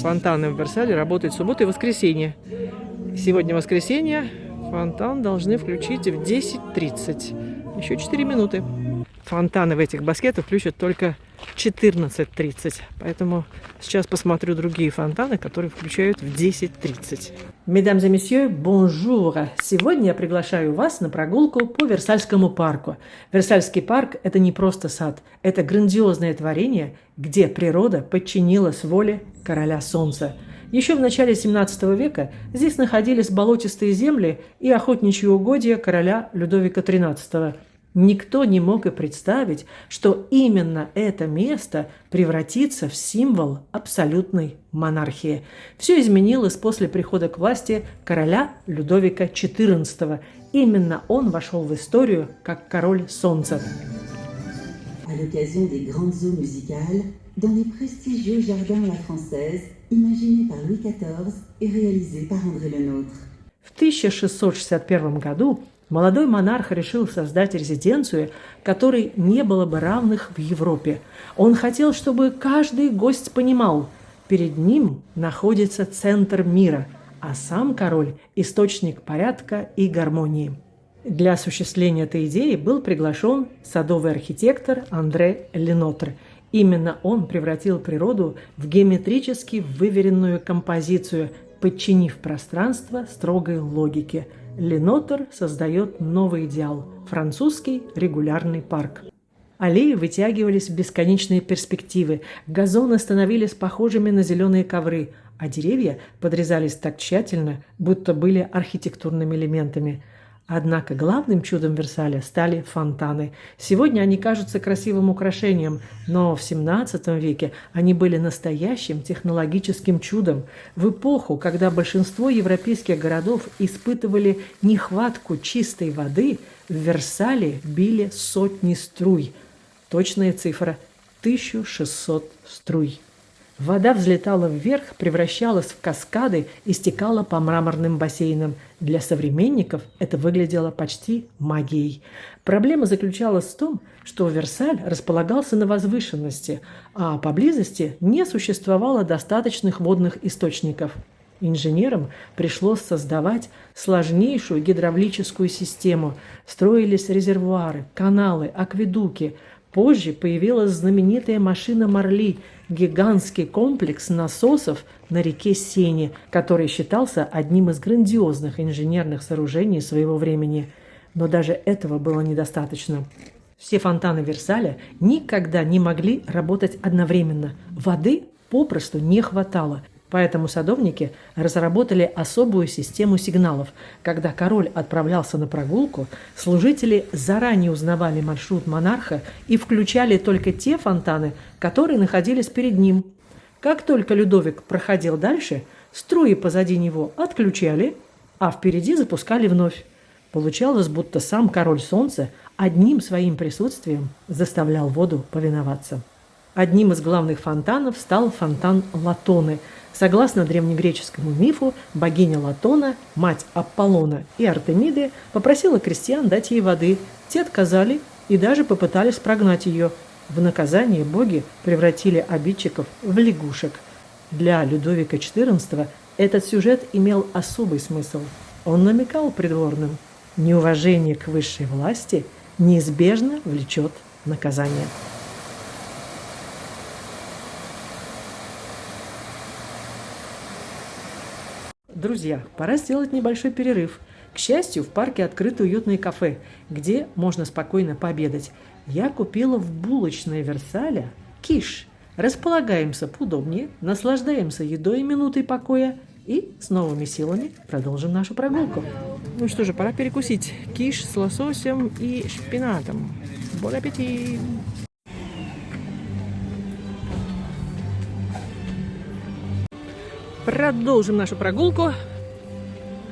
Фонтаны в Версале работают в субботу и воскресенье. Сегодня воскресенье. Фонтан должны включить в 10:30. Еще 4 минуты. Фонтаны в этих баскетах включат только в 14:30. Поэтому сейчас посмотрю другие фонтаны, которые включают в 10:30. Mesdames et messieurs, bonjour! Сегодня я приглашаю вас на прогулку по Версальскому парку. Версальский парк – это не просто сад, это грандиозное творение, где природа подчинилась воле короля солнца. Еще в начале 17 века здесь находились болотистые земли и охотничьи угодья короля Людовика XIII. Никто не мог и представить, что именно это место превратится в символ абсолютной монархии. Все изменилось после прихода к власти короля Людовика XIV. Именно он вошел в историю как король солнца. À l'occasion des grandes eaux musicales, dans les prestigieux jardins à la française, imaginés par Louis XIV et réalisés par André Le Nôtre. В 1661 году молодой монарх решил создать резиденцию, которой не было бы равных в Европе. Он хотел, чтобы каждый гость понимал, перед ним находится центр мира, а сам король – источник порядка и гармонии. Для осуществления этой идеи был приглашен садовый архитектор Андре Ленотр. Именно он превратил природу в геометрически выверенную композицию, подчинив пространство строгой логике. Ленотр создает новый идеал – французский регулярный парк. Аллеи вытягивались в бесконечные перспективы, газоны становились похожими на зеленые ковры, а деревья подрезались так тщательно, будто были архитектурными элементами. Однако главным чудом Версаля стали фонтаны. Сегодня они кажутся красивым украшением, но в XVII веке они были настоящим технологическим чудом. В эпоху, когда большинство европейских городов испытывали нехватку чистой воды, в Версале били сотни струй. Точная цифра – 1600 струй. Вода взлетала вверх, превращалась в каскады и стекала по мраморным бассейнам. Для современников это выглядело почти магией. Проблема заключалась в том, что Версаль располагался на возвышенности, а поблизости не существовало достаточных водных источников. Инженерам пришлось создавать сложнейшую гидравлическую систему. Строились резервуары, каналы, акведуки. Позже появилась знаменитая машина Марли – гигантский комплекс насосов на реке Сене, который считался одним из грандиозных инженерных сооружений своего времени. Но даже этого было недостаточно. Все фонтаны Версаля никогда не могли работать одновременно. Воды попросту не хватало. Поэтому садовники разработали особую систему сигналов. Когда король отправлялся на прогулку, служители заранее узнавали маршрут монарха и включали только те фонтаны, которые находились перед ним. Как только Людовик проходил дальше, струи позади него отключали, а впереди запускали вновь. Получалось, будто сам король солнца одним своим присутствием заставлял воду повиноваться. Одним из главных фонтанов стал фонтан Латоны. Согласно древнегреческому мифу, богиня Латона, мать Аполлона и Артемиды, попросила крестьян дать ей воды. Те отказали и даже попытались прогнать ее. В наказание боги превратили обидчиков в лягушек. Для Людовика XIV этот сюжет имел особый смысл. Он намекал придворным: неуважение к высшей власти неизбежно влечет наказание. Друзья, пора сделать небольшой перерыв. К счастью, в парке открыто уютное кафе, где можно спокойно пообедать. Я купила в булочной Версаля киш. Располагаемся поудобнее, наслаждаемся едой и минутой покоя и с новыми силами продолжим нашу прогулку. Ну что же, пора перекусить. Киш с лососем и шпинатом. Бон аппетит! Продолжим нашу прогулку.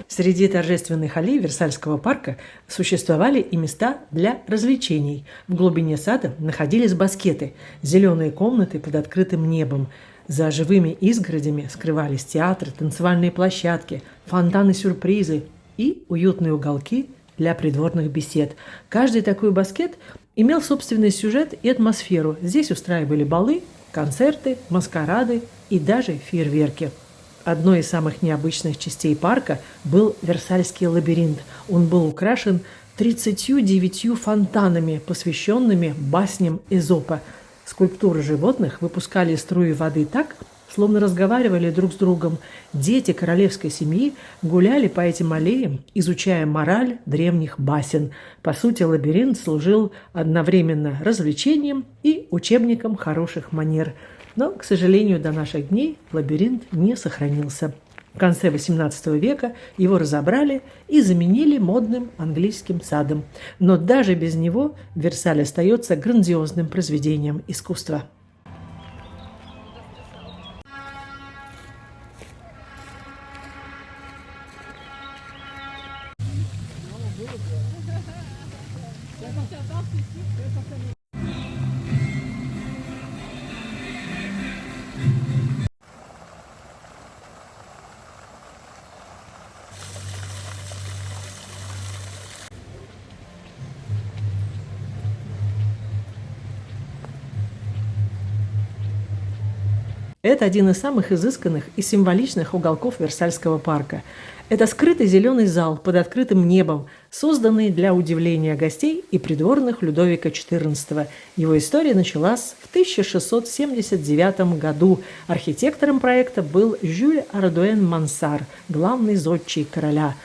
Среди торжественных аллей Версальского парка существовали и места для развлечений. В глубине сада находились баскеты, зеленые комнаты под открытым небом. За живыми изгородями скрывались театры, танцевальные площадки, фонтаны-сюрпризы и уютные уголки для придворных бесед. Каждый такой баскет имел собственный сюжет и атмосферу. Здесь устраивали балы, концерты, маскарады и даже фейерверки. Одной из самых необычных частей парка был Версальский лабиринт. Он был украшен 39 фонтанами, посвященными басням Эзопа. Скульптуры животных выпускали струи воды так, словно разговаривали друг с другом. Дети королевской семьи гуляли по этим аллеям, изучая мораль древних басен. По сути, лабиринт служил одновременно развлечением и учебником хороших манер. Но, к сожалению, до наших дней лабиринт не сохранился. В конце XVIII века его разобрали и заменили модным английским садом. Но даже без него Версаль остается грандиозным произведением искусства. Это один из самых изысканных и символичных уголков Версальского парка. Это скрытый зеленый зал под открытым небом, созданный для удивления гостей и придворных Людовика XIV. Его история началась в 1679 году. Архитектором проекта был Жюль Ардуэн Мансар, главный зодчий короля.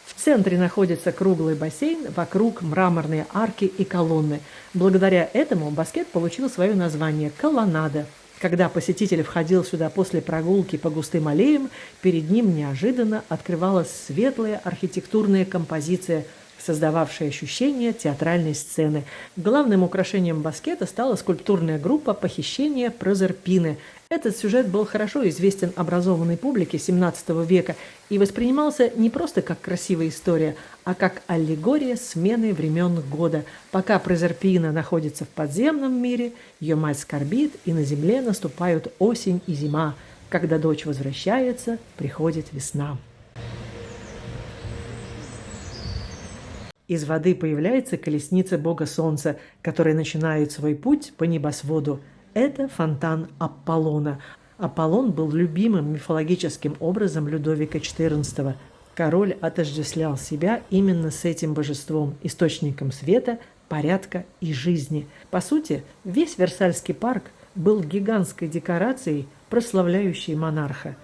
В центре находится круглый бассейн, вокруг мраморные арки и колонны. Благодаря этому баскет получил свое название «Колоннада». Когда посетитель входил сюда после прогулки по густым аллеям, перед ним неожиданно открывалась светлая архитектурная композиция, создававшая ощущение театральной сцены. Главным украшением баскета стала скульптурная группа «Похищение Прозерпины». Этот сюжет был хорошо известен образованной публике XVII века и воспринимался не просто как красивая история, а как аллегория смены времен года. Пока Прозерпина находится в подземном мире, ее мать скорбит, и на земле наступают осень и зима. Когда дочь возвращается, приходит весна. Из воды появляется колесница бога солнца, которая начинает свой путь по небосводу. Это фонтан Аполлона. Аполлон был любимым мифологическим образом Людовика XIV. Король отождествлял себя именно с этим божеством, источником света, порядка и жизни. По сути, весь Версальский парк был гигантской декорацией, прославляющей монарха.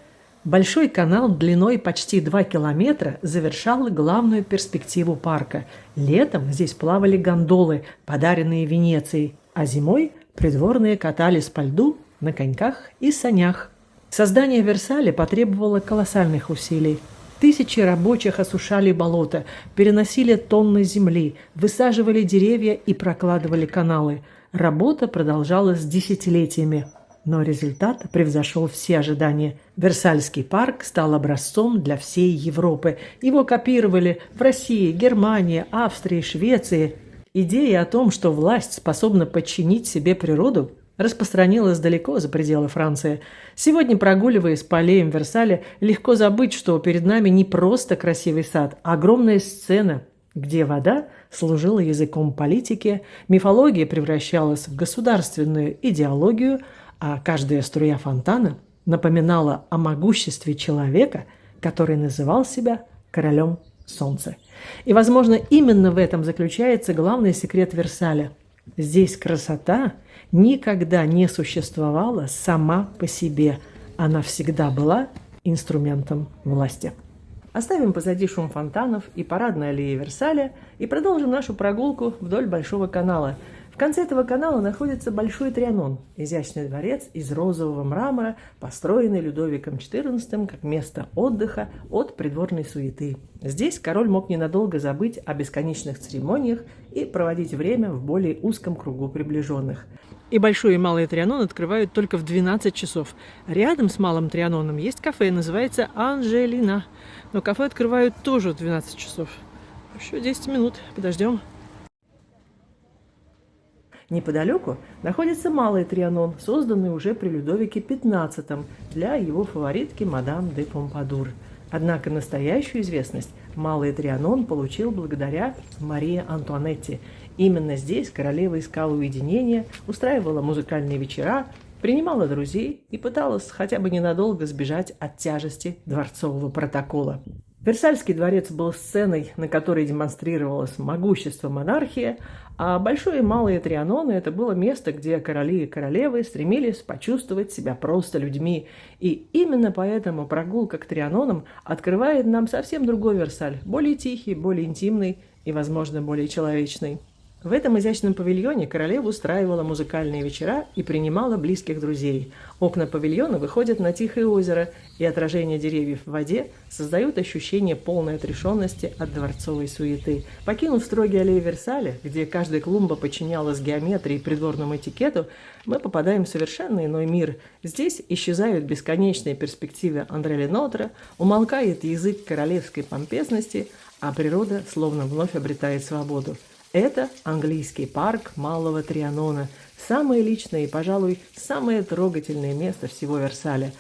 Большой канал длиной почти 2 километра завершал главную перспективу парка. Летом здесь плавали гондолы, подаренные Венецией, а зимой придворные катались по льду на коньках и санях. Создание Версаля потребовало колоссальных усилий. Тысячи рабочих осушали болота, переносили тонны земли, высаживали деревья и прокладывали каналы. Работа продолжалась десятилетиями. Но результат превзошел все ожидания. Версальский парк стал образцом для всей Европы. Его копировали в России, Германии, Австрии, Швеции. Идея о том, что власть способна подчинить себе природу, распространилась далеко за пределы Франции. Сегодня, прогуливаясь по аллеям Версаля, легко забыть, что перед нами не просто красивый сад, а огромная сцена, где вода служила языком политики, мифология превращалась в государственную идеологию, а каждая струя фонтана напоминала о могуществе человека, который называл себя королем солнца. И, возможно, именно в этом заключается главный секрет Версаля. Здесь красота никогда не существовала сама по себе. Она всегда была инструментом власти. Оставим позади шум фонтанов и парадной аллеи Версаля и продолжим нашу прогулку вдоль Большого канала. В конце этого канала находится Большой Трианон, изящный дворец из розового мрамора, построенный Людовиком XIV как место отдыха от придворной суеты. Здесь король мог ненадолго забыть о бесконечных церемониях и проводить время в более узком кругу приближенных. И Большой и Малый Трианон открывают только в 12 часов. Рядом с Малым Трианоном есть кафе, называется «Анжелина». Но кафе открывают тоже в 12 часов. Еще 10 минут, подождем. Неподалеку находится Малый Трианон, созданный уже при Людовике XV для его фаворитки мадам де Помпадур. Однако настоящую известность Малый Трианон получил благодаря Марии Антуанетте. Именно здесь королева искала уединения, устраивала музыкальные вечера, принимала друзей и пыталась хотя бы ненадолго сбежать от тяжести дворцового протокола. Версальский дворец был сценой, на которой демонстрировалось могущество монархии, а Большой и Малый Трианоны – это было место, где короли и королевы стремились почувствовать себя просто людьми. И именно поэтому прогулка к Трианонам открывает нам совсем другой Версаль, более тихий, более интимный и, возможно, более человечный. В этом изящном павильоне королева устраивала музыкальные вечера и принимала близких друзей. Окна павильона выходят на тихое озеро, и отражение деревьев в воде создают ощущение полной отрешенности от дворцовой суеты. Покинув строгие аллеи Версаля, где каждая клумба подчинялась геометрии и придворному этикету, мы попадаем в совершенно иной мир. Здесь исчезают бесконечные перспективы Андре Ленотра, умолкает язык королевской помпезности, а природа словно вновь обретает свободу. Это английский парк Малого Трианона, самое личное и, пожалуй, самое трогательное место всего Версаля.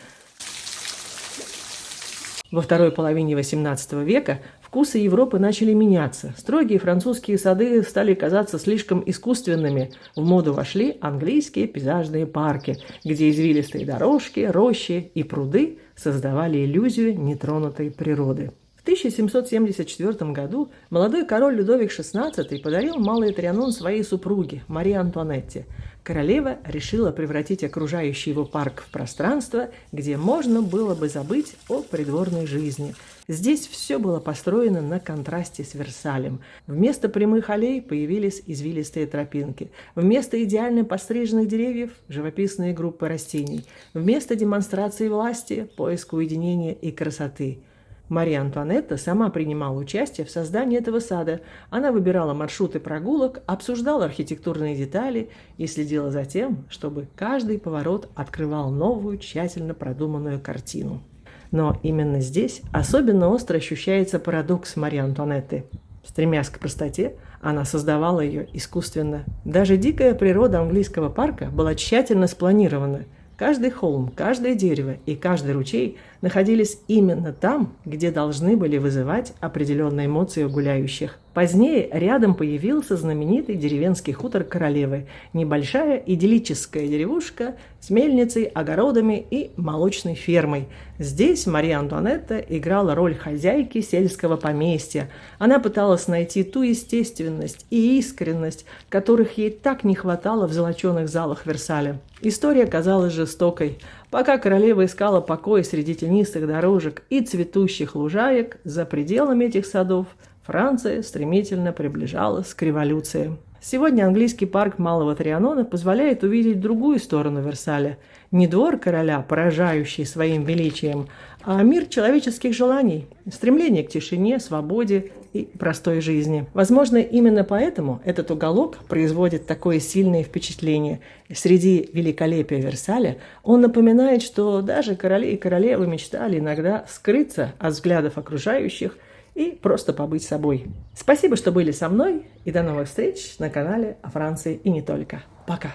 Во второй половине XVIII века вкусы Европы начали меняться. Строгие французские сады стали казаться слишком искусственными. В моду вошли английские пейзажные парки, где извилистые дорожки, рощи и пруды создавали иллюзию нетронутой природы. В 1774 году молодой король Людовик XVI подарил Малый Трианон своей супруге Марии Антуанетте. Королева решила превратить окружающий его парк в пространство, где можно было бы забыть о придворной жизни. Здесь все было построено на контрасте с Версалем. Вместо прямых аллей появились извилистые тропинки. Вместо идеально постриженных деревьев – живописные группы растений. Вместо демонстрации власти – поиск уединения и красоты. Мария Антуанетта сама принимала участие в создании этого сада. Она выбирала маршруты прогулок, обсуждала архитектурные детали и следила за тем, чтобы каждый поворот открывал новую, тщательно продуманную картину. Но именно здесь особенно остро ощущается парадокс Марии Антуанетты. Стремясь к простоте, она создавала ее искусственно. Даже дикая природа английского парка была тщательно спланирована. Каждый холм, каждое дерево и каждый ручей находились именно там, где должны были вызывать определенные эмоции у гуляющих. Позднее рядом появился знаменитый деревенский хутор королевы, небольшая идиллическая деревушка с мельницей, огородами и молочной фермой. Здесь Мария Антуанетта играла роль хозяйки сельского поместья. Она пыталась найти ту естественность и искренность, которых ей так не хватало в золоченых залах Версаля. История казалась жестокой. Пока королева искала покой среди тенистых дорожек и цветущих лужаек, за пределами этих садов Франция стремительно приближалась к революции. Сегодня английский парк Малого Трианона позволяет увидеть другую сторону Версаля. Не двор короля, поражающий своим величием, а мир человеческих желаний, стремление к тишине, свободе и простой жизни. Возможно, именно поэтому этот уголок производит такое сильное впечатление. Среди великолепия Версаля он напоминает, что даже короли и королевы мечтали иногда скрыться от взглядов окружающих и просто побыть собой. Спасибо, что были со мной, и до новых встреч на канале о Франции и не только. Пока!